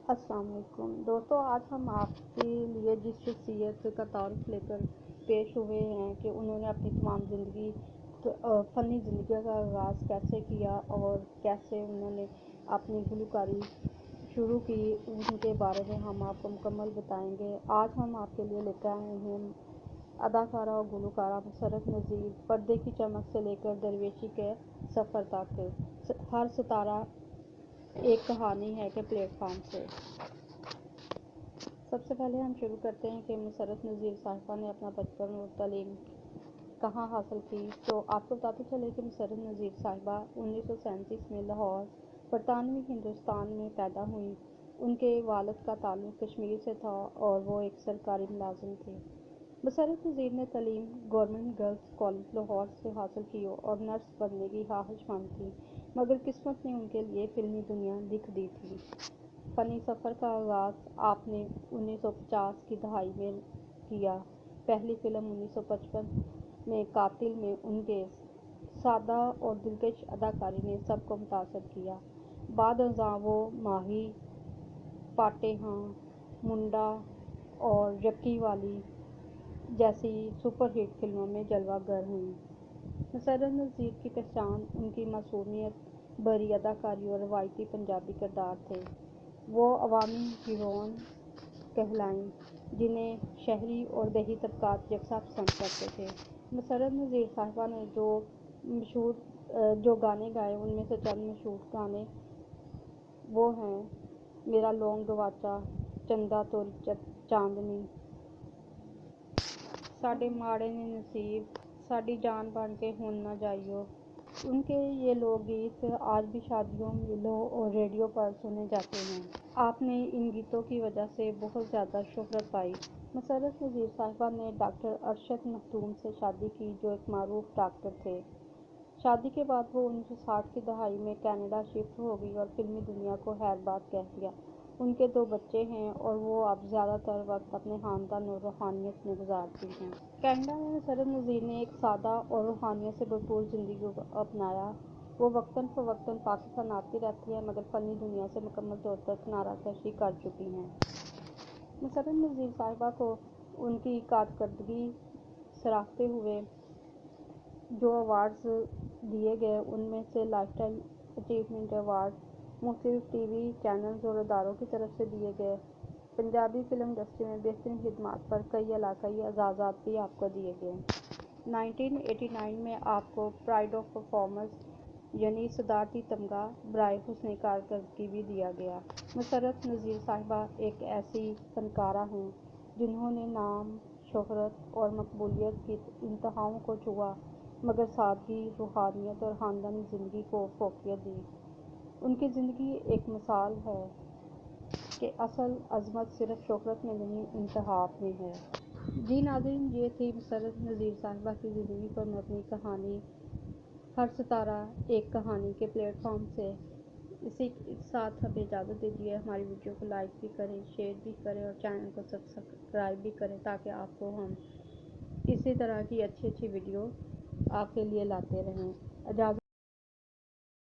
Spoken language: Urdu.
السلام علیکم دوستوں، آج ہم آپ کے لیے جس شخصیت کا تعارف لے کر پیش ہوئے ہیں کہ انہوں نے اپنی تمام زندگی فنی زندگی کا آغاز کیسے کیا اور کیسے انہوں نے اپنی گلوکاری شروع کی، ان کے بارے میں ہم آپ کو مکمل بتائیں گے۔ آج ہم آپ کے لیے لے کر آئے ہیں اداکارہ اور گلوکارہ مسرت نذیر۔ پردے کی چمک سے لے کر درویشی کے سفر تک، ہر ستارہ ایک کہانی ہے کہ پلیٹ فارم سے۔ سب سے پہلے ہم شروع کرتے ہیں کہ مسرت نذیر صاحبہ نے اپنا بچپن اور تعلیم کہاں حاصل کی۔ تو آپ کو بتاتے چلے کہ مسرت نذیر صاحبہ 1937 میں لاہور، برطانوی ہندوستان میں پیدا ہوئی۔ ان کے والد کا تعلق کشمیر سے تھا اور وہ ایک سرکاری ملازم تھے۔ مسرت نذیر نے تعلیم گورنمنٹ گرلز کالج لاہور سے حاصل کی اور نرس بننے کی خواہش مند تھی، مگر قسمت نے ان کے لیے فلمی دنیا لکھ دی تھی۔ فنی سفر کا آغاز آپ نے 1950 کی دہائی میں کیا۔ پہلی فلم 1955 میں قاتل میں ان کے سادہ اور دلکش اداکاری نے سب کو متاثر کیا۔ بعد ازاں وہ ماہی، پاٹے ہاں، منڈا اور یکی والی جیسی سپر ہٹ فلموں میں جلوہ گر ہوئیں۔ مسرت نذیر کی پہچان ان کی معصومیت بھری اداکاری اور روایتی پنجابی کردار تھے۔ وہ عوامی ہیروئن کہلائیں جنہیں شہری اور دیہی طبقات یکساں پسند کرتے تھے۔ مسرت نذیر صاحبہ نے جو گانے گائے ان میں سے چند مشہور گانے وہ ہیں: میرا لونگ گواچا، چندا توری چاندنی، ساڈے ماڑے نے نصیب، ساڈی جان بن کے ہن نہ جائیو۔ ان کے یہ لوک گیت آج بھی شادیوں، میلوں اور ریڈیو پر سنے جاتے ہیں۔ آپ نے ان گیتوں کی وجہ سے بہت زیادہ شہرت پائی۔ مسرت نذیر صاحبہ نے ڈاکٹر ارشد مختوم سے شادی کی، جو ایک معروف ڈاکٹر تھے۔ شادی کے بعد وہ 1960 کی دہائی میں کینیڈا شفٹ ہو گئی اور فلمی دنیا کو خیر باد کہہ دیا۔ ان کے 2 بچے ہیں اور وہ اب زیادہ تر وقت اپنے خاندان اور روحانیت میں گزارتی ہیں۔ کینیڈا میں مسرت نذیر نے ایک سادہ اور روحانیت سے بھرپور زندگی کو اپنایا۔ وہ وقتاً فوقتاً پاکستان آتی رہتی ہیں، مگر فنی دنیا سے مکمل طور پر کنارہ کشی کر چکی ہیں۔ مسرت نذیر صاحبہ کو ان کی کارکردگی سراہتے ہوئے جو ایوارڈز دیے گئے ان میں سے لائف ٹائم اچیومنٹ ایوارڈ مختلف ٹی وی چینلز اور اداروں کی طرف سے دیے گئے۔ پنجابی فلم انڈسٹری میں بہترین خدمات پر کئی علاقائی اعزازات بھی آپ کو دیے گئے۔ 1989 میں آپ کو پرائڈ آف پرفارمرز یعنی صدارتی تمغہ برائے حسن کارکردگی بھی دیا گیا۔ مسرت نذیر صاحبہ ایک ایسی فنکارہ ہیں جنہوں نے نام، شہرت اور مقبولیت کی انتہاؤں کو چھوا، مگر سادگی، روحانیت اور خاندانی زندگی کو فوقیت دی۔ ان کی زندگی ایک مثال ہے کہ اصل عظمت صرف شہرت میں نہیں، انتخاب میں ہے۔ جی ناظرین، یہ تھی مسرت نذیر صاحبہ کی زندگی پر مبنی کہانی ہر ستارہ ایک کہانی کے پلیٹ فارم سے۔ اسی کے ساتھ ہمیں اجازت دیجیے، ہماری ویڈیو کو لائک بھی کریں، شیئر بھی کریں اور چینل کو سبسکرائب بھی کریں تاکہ آپ کو ہم اسی طرح کی اچھی ویڈیو آپ کے لیے لاتے رہیں۔ اجازت